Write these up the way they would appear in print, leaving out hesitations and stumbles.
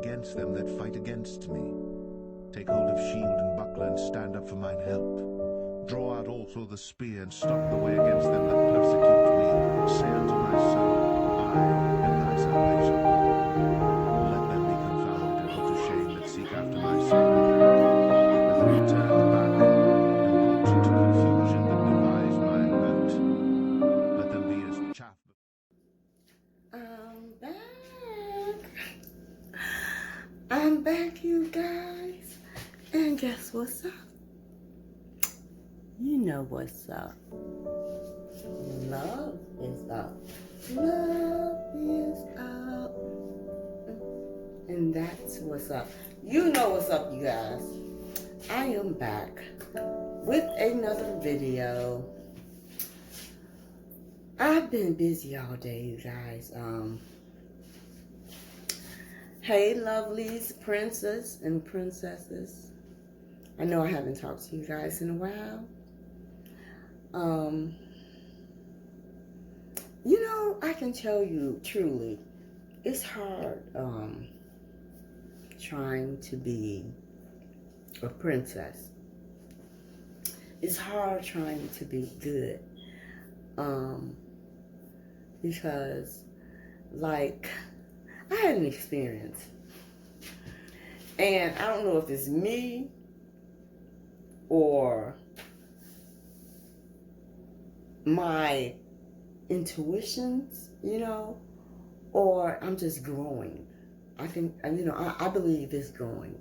against them that fight against me. Take hold of shield and buckler, and stand up for mine help. Draw out also the spear, and stop the way against them that persecute me. Say unto my soul, I am thy salvation. Let them be confounded and put to shame that seek after my soul. Let them be turned back and brought into confusion that devise my hurt. Let them be as chaff. I'm back, you guys. And guess what's up? You know what's up. Love is up. Love is up. And that's what's up. You know what's up, you guys. I am back with another video. I've been busy all day, you guys. Hey, lovelies, princes and princesses. I know I haven't talked to you guys in a while. You know, I can tell you truly, it's hard trying to be a princess. It's hard trying to be good. Because, like, I had an experience, and I don't know if it's me or my intuitions, you know, or I'm just growing. I think, you know, I believe it's growing.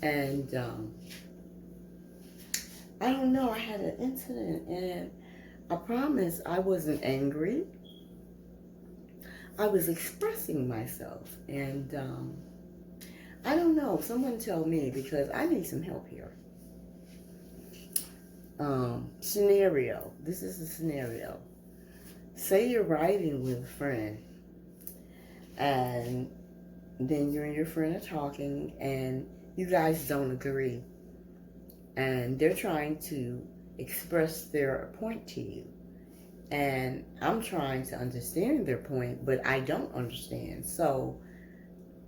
And I don't know, I had an incident, and I promise I wasn't angry. I was expressing myself, and I don't know, someone tell me, because I need some help here. Scenario, this is the scenario. Say you're riding with a friend, and then you and your friend are talking, and you guys don't agree, and they're trying to express their point to you. And I'm trying to understand their point, but I don't understand. So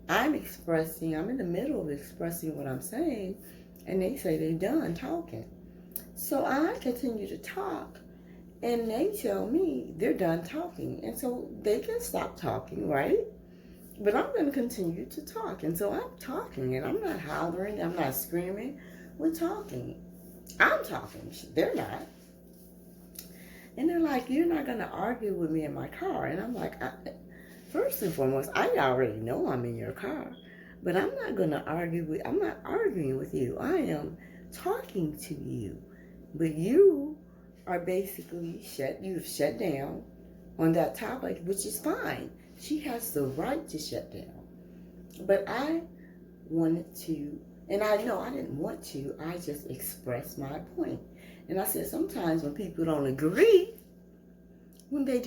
I'm in the middle of expressing what I'm saying, and they say they're done talking. So I continue to talk, and they tell me they're done talking. And so they can stop talking, right? But I'm going to continue to talk. And so I'm talking, and I'm not hollering, I'm not screaming. We're talking. I'm talking. They're not. And they're like, you're not going to argue with me in my car. And I'm like, first and foremost, I already know I'm in your car. But I'm not going to I'm not arguing with you. I am talking to you. But you are basically you've shut down on that topic, which is fine. She has the right to shut down. But I wanted to, and I know I didn't want to, I just expressed my point. And I said, sometimes when people don't agree, they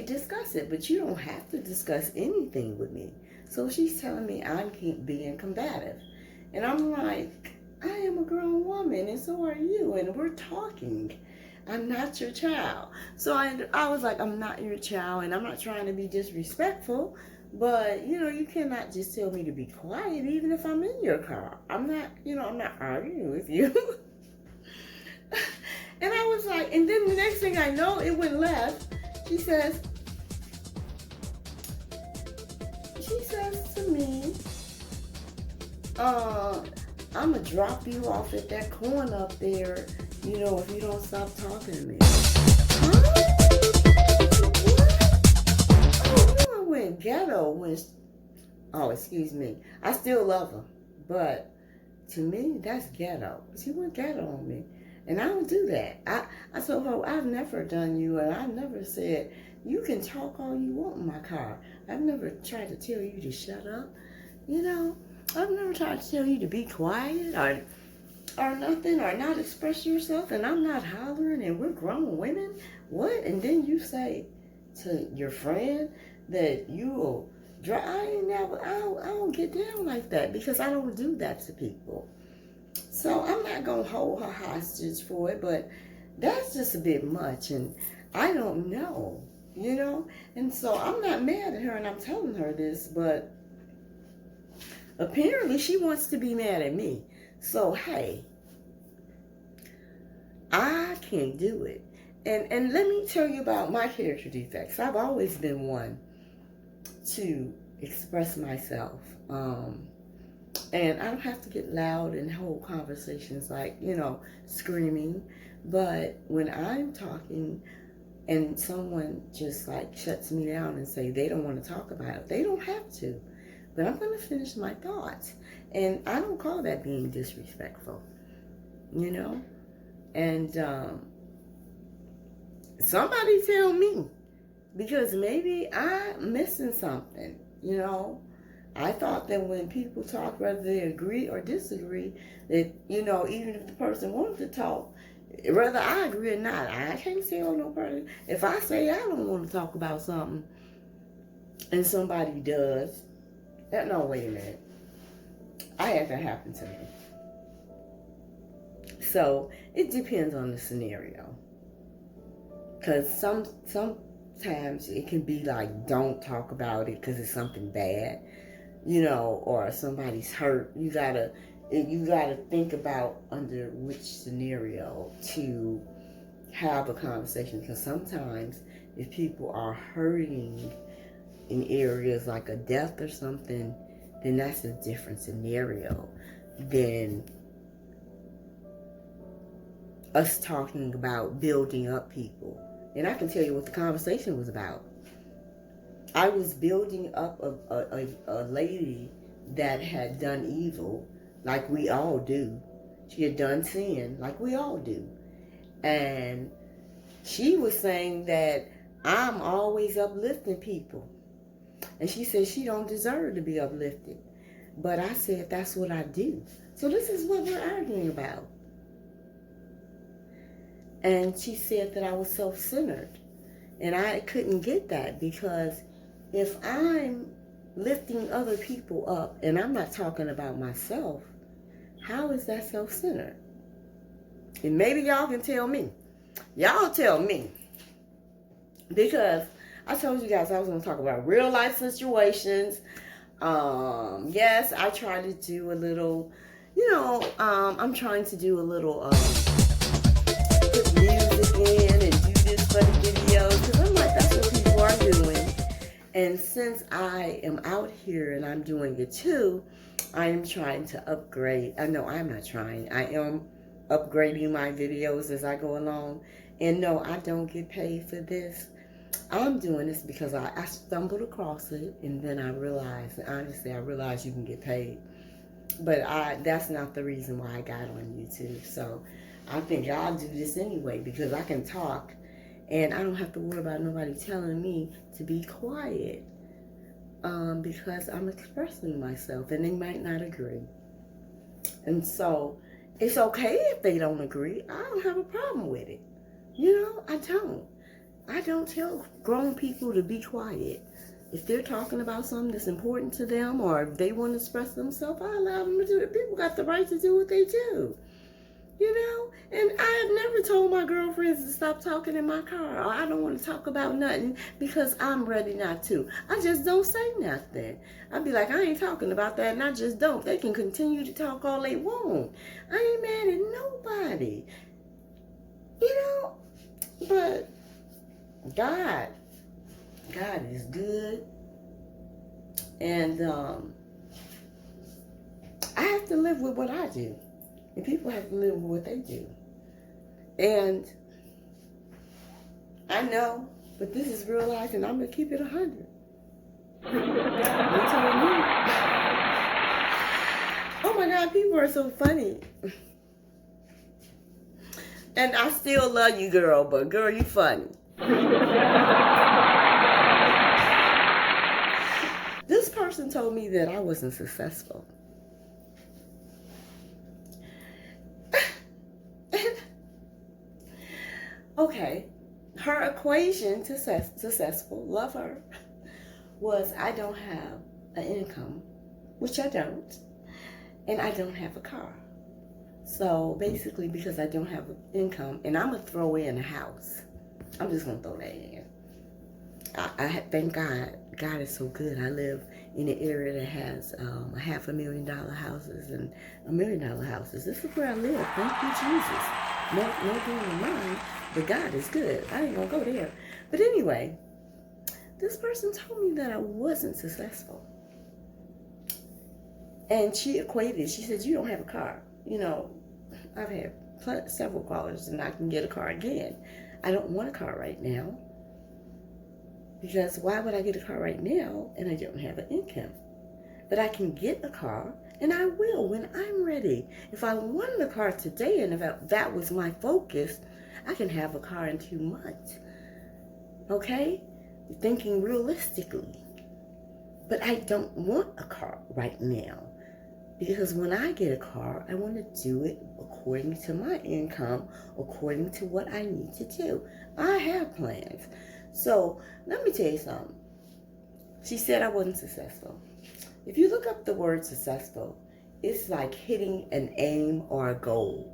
discuss it. But you don't have to discuss anything with me. So she's telling me I'm being combative. And I'm like, I am a grown woman, and so are you, and we're talking. I'm not your child. So I was like, I'm not your child, and I'm not trying to be disrespectful. But, you know, you cannot just tell me to be quiet, even if I'm in your car. I'm not arguing with you. And I was like, and then the next thing I know, it went left. She says to me, I'm going to drop you off at that corner up there, you know, if you don't stop talking to me. Huh? What? Oh, I went ghetto oh, excuse me. I still love her, but to me, that's ghetto. She went ghetto on me. And I don't do that. I told her, I've never done you, and I never said, you can talk all you want in my car. I've never tried to tell you to shut up. You know, I've never tried to tell you to be quiet or nothing, or not express yourself, and I'm not hollering, and we're grown women. What? And then you say to your friend that you will drive. I don't get down like that, because I don't do that to people. So I'm not going to hold her hostage for it, but that's just a bit much, and I don't know, you know? And so I'm not mad at her, and I'm telling her this, but Apparently, she wants to be mad at me. So, hey, I can't do it. And let me tell you about my character defects. I've always been one to express myself. And I don't have to get loud and hold conversations like, screaming. But when I'm talking and someone just like shuts me down and say they don't want to talk about it, they don't have to. But I'm going to finish my thoughts. And I don't call that being disrespectful, And somebody tell me, because maybe I'm missing something, I thought that when people talk, whether they agree or disagree, that, even if the person wanted to talk, whether I agree or not, I can't tell no person. If I say I don't want to talk about something and somebody does, no, wait a minute. I had that happen to me. So it depends on the scenario. Because sometimes it can be like, don't talk about it because it's something bad, or somebody's hurt. You gotta think about under which scenario to have a conversation. Because sometimes if people are hurting in areas like a death or something, then that's a different scenario than us talking about building up people. And I can tell you what the conversation was about. I was building up a lady that had done evil, like we all do. She had done sin, like we all do. And she was saying that I'm always uplifting people. And she said she don't deserve to be uplifted. But I said that's what I do. So this is what we're arguing about. And she said that I was self-centered. And I couldn't get that, because if I'm lifting other people up and I'm not talking about myself, how is that self-centered? And maybe y'all can tell me. Y'all tell me. Because I told you guys I was going to talk about real life situations. Yes, I try to do a little, I'm trying to do a little put music in and do this for the videos, because I'm like, that's what people are doing. And since I am out here and I'm doing it too, I am trying to upgrade. No, I'm not trying. I am upgrading my videos as I go along. And no, I don't get paid for this. I'm doing this because I stumbled across it, and then I realized, honestly, I realized you can get paid. But that's not the reason why I got on YouTube. So I think I'll do this anyway, because I can talk and I don't have to worry about nobody telling me to be quiet, because I'm expressing myself and they might not agree. And so it's okay if they don't agree. I don't have a problem with it. I don't tell grown people to be quiet. If they're talking about something that's important to them, or if they want to express themselves, I allow them to do it. People got the right to do what they do. And I have never told my girlfriends to stop talking in my car, or I don't want to talk about nothing because I'm ready not to. I just don't say nothing. I'd be like, I ain't talking about that, and I just don't. They can continue to talk all they want. I ain't mad at nobody. But God is good. And I have to live with what I do. And people have to live with what they do. And I know, but this is real life, and I'm going to keep it 100. Oh my God, people are so funny. And I still love you, girl, but girl, you funny. This person told me that I wasn't successful. Okay, her equation to successful, love her, was I don't have an income, which I don't, and I don't have a car. So basically, because I don't have an income, and I'm going to throw in a house. I'm just going to throw that in. I thank God. God is so good. I live in an area that has a $500,000 houses and $1 million houses. This is where I live. Thank you, Jesus. No doing of mine, but God is good. I ain't gonna go there. But anyway, this person told me that I wasn't successful. And she equated, she said, you don't have a car. You know, I've had several callers and I can get a car again. I don't want a car right now. Because why would I get a car right now and I don't have an income? But I can get a car, and I will when I'm ready. If I wanted a car today and if that was my focus, I can have a car in 2 months. Okay? Thinking realistically. But I don't want a car right now. Because when I get a car, I want to do it according to my income, according to what I need to do. I have plans. So let me tell you something. She said I wasn't successful. If you look up the word successful, it's like hitting an aim or a goal.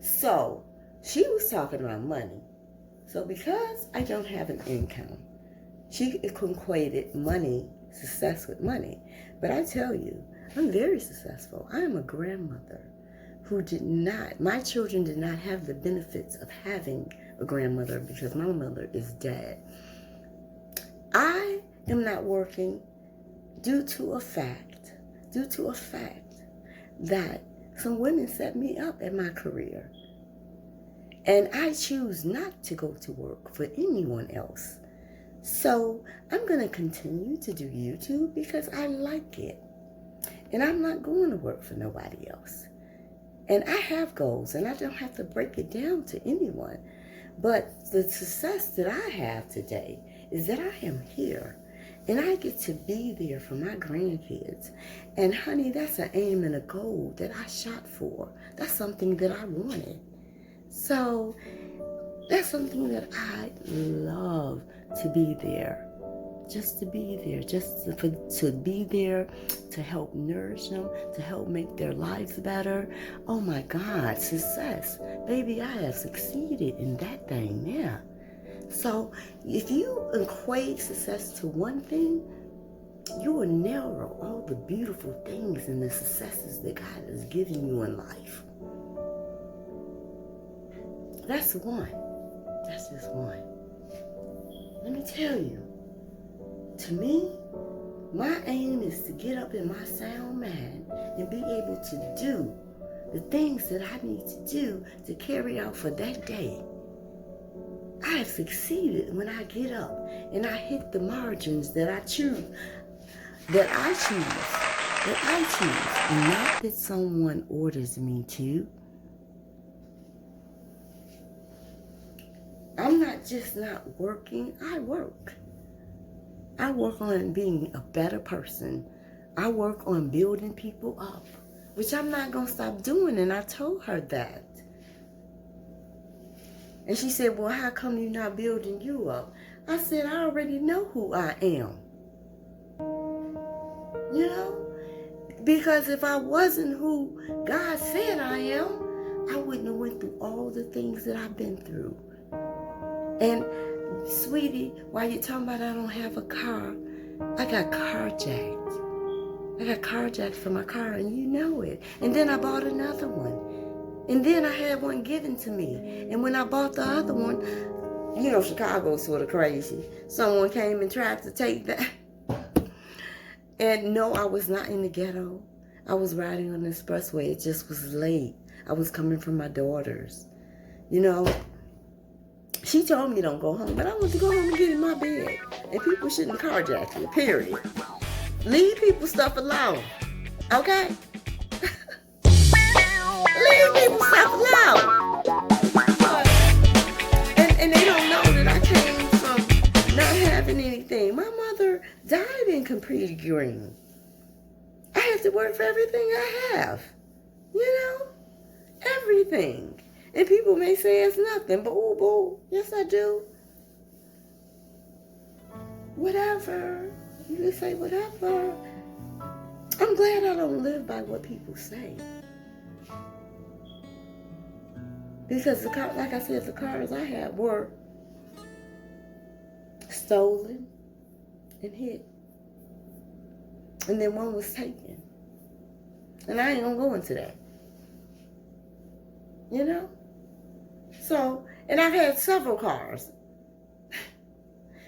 So she was talking about money. So because I don't have an income, she equated money, success with money. But I tell you, I'm very successful. I am a grandmother who my children did not have the benefits of having a grandmother because my mother is dead. I am not working due to a fact that some women set me up in my career. And I choose not to go to work for anyone else. So I'm going to continue to do YouTube because I like it. And I'm not going to work for nobody else. And I have goals, and I don't have to break it down to anyone. But the success that I have today is that I am here. And I get to be there for my grandkids. And honey, that's an aim and a goal that I shot for. That's something that I wanted. So that's something that I love to be there. Just to be there, to be there, to help nourish them, to help make their lives better. Oh my God, success. Baby, I have succeeded in that thing, yeah. So if you equate success to one thing, you will narrow all the beautiful things and the successes that God has given you in life. That's one. That's just one. Let me tell you. To me, my aim is to get up in my sound mind and be able to do the things that I need to do to carry out for that day. I have succeeded when I get up and I hit the margins that I choose, and not that someone orders me to. I'm not just not working, I work. I work on being a better person. I work on building people up, which I'm not going to stop doing, and I told her that. And she said, well, how come you're not building you up? I said, I already know who I am. You know? Because if I wasn't who God said I am, I wouldn't have went through all the things that I've been through. And sweetie, while you're talking about I don't have a car, I got carjacked. I got carjacked for my car, and you know it. And then I bought another one. And then I had one given to me. And when I bought the other one, you know, Chicago's sort of crazy. Someone came and tried to take that. And no, I was not in the ghetto. I was riding on the expressway. It just was late. I was coming from my daughter's. You know, she told me don't go home, but I want to go home and get in my bed. And people shouldn't carjack you, period. Leave people's stuff alone, okay? Leave people's stuff alone. And they don't know that I came from not having anything. My mother died in Capri Green. I have to work for everything I have, you know? Everything. And people may say it's nothing, but oh, boo, yes I do. Whatever. You can say whatever. I'm glad I don't live by what people say. Because, like I said, the cars I had were stolen and hit. And then one was taken. And I ain't gonna go into that. You know? So, and I've had several cars.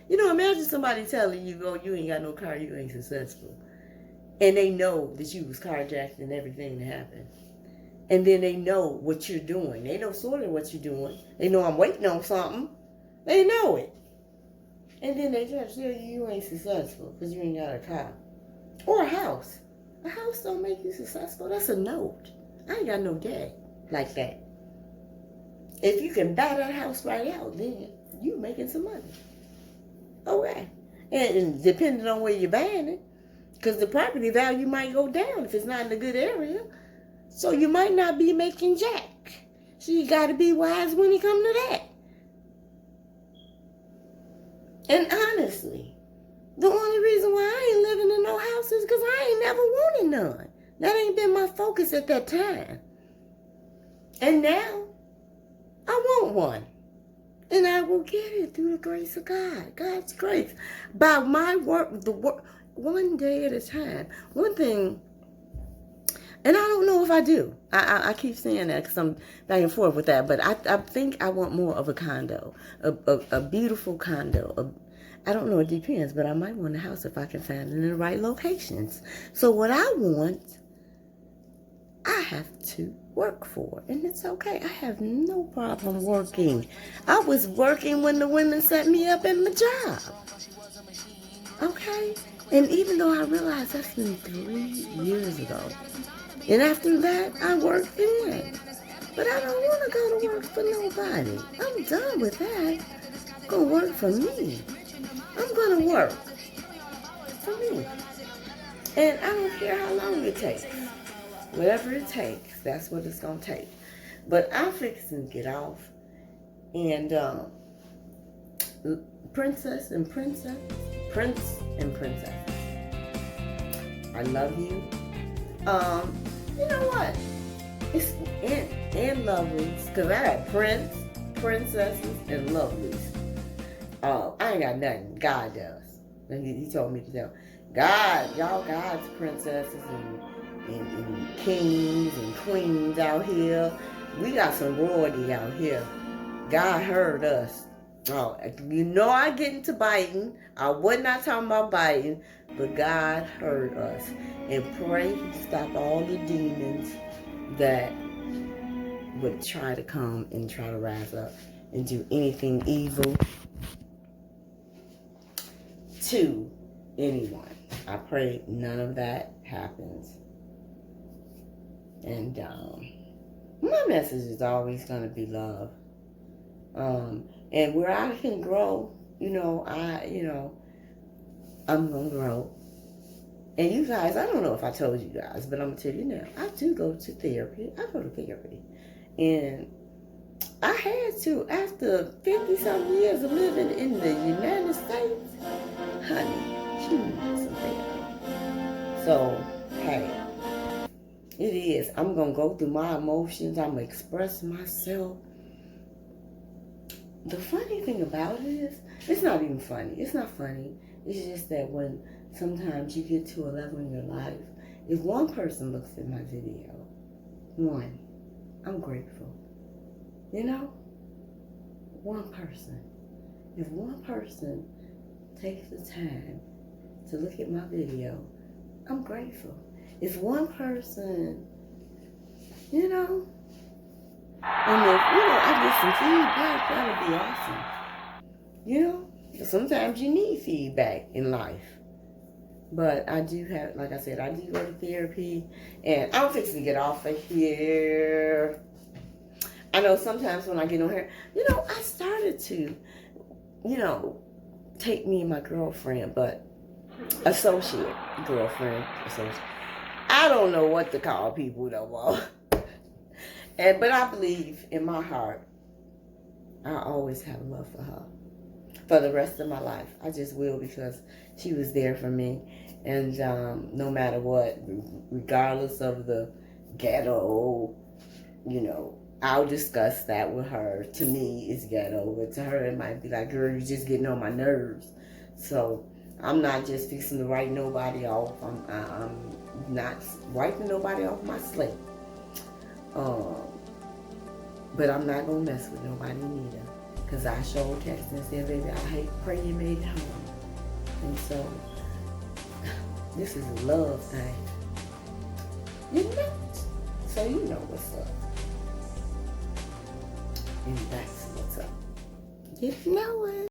You know, imagine somebody telling you, oh, you ain't got no car, you ain't successful. And they know that you was carjacked and everything that happened. And then they know what you're doing. They know sort of what you're doing. They know I'm waiting on something. They know it. And then they try to tell you ain't successful because you ain't got a car. Or a house. A house don't make you successful. That's a note. I ain't got no day like that. If you can buy that house right out, then you making some money. Okay. And depending on where you're buying it, because the property value might go down if it's not in a good area. So you might not be making jack. So you got to be wise when it comes to that. And honestly, the only reason why I ain't living in no house is because I ain't never wanted none. That ain't been my focus at that time. And now, I want one. And I will get it through the grace of God. God's grace. By my work, one day at a time. One thing, and I don't know if I do. I keep saying that because I'm back and forth with that. But I think I want more of a condo. A beautiful condo. I don't know, it depends. But I might want a house if I can find it in the right locations. So what I want, I have to work for. And it's okay. I have no problem working. I was working when the women set me up in my job. Okay? And even though I realized that's been 3 years ago. And after that, I worked in. But I don't want to go to work for nobody. I'm done with that. I'm going to work for me. I'm going to work for me. And I don't care how long it takes. Whatever it takes, that's what it's going to take. But I'm fixing to get off. And Prince and Princess, I love you. You know what? It's and lovelies, because I had princesses, and lovelies. I ain't got nothing. God does. And he told me to tell God, y'all God's princesses and kings and queens out here. We got some royalty out here. God heard us. Oh, you know I get into biting. I was not talking about biting, but God heard us. And pray He stop all the demons that would try to come and try to rise up and do anything evil to anyone. I pray none of that happens. And my message is always going to be love. And where I can grow, I'm going to grow. And you guys, I don't know if I told you guys, but I'm going to tell you now. I do go to therapy. I go to therapy. And I had to, after 50-something years of living in the United States, honey, she needs some therapy. So, hey, it is. I'm going to go through my emotions. I'm going to express myself. The funny thing about it is, it's not even funny. It's not funny. It's just that when sometimes you get to a level in your life, if one person looks at my video, one, I'm grateful. You know? One person. If one person takes the time to look at my video, I'm grateful. If one person, and if, I get some feedback, that would be awesome. Sometimes you need feedback in life. But I do have, like I said, I do go to therapy. And I'm fixing to get off of here. I know sometimes when I get on here, I started to, take me and my girlfriend, but associate. I don't know what to call people no more. But I believe in my heart, I always have love for her. For the rest of my life. I just will, because she was there for me. And no matter what, regardless of the ghetto, I'll discuss that with her. To me, it's ghetto. But to her, it might be like, girl, you're just getting on my nerves. So I'm not just fixing to write nobody off. I'm not wiping nobody off my slate. But I'm not gonna mess with nobody neither. Cause I showed text and said, baby, I pray you made it home. And so this is a love thing. You know? So you know what's up. And that's what's up. You know it.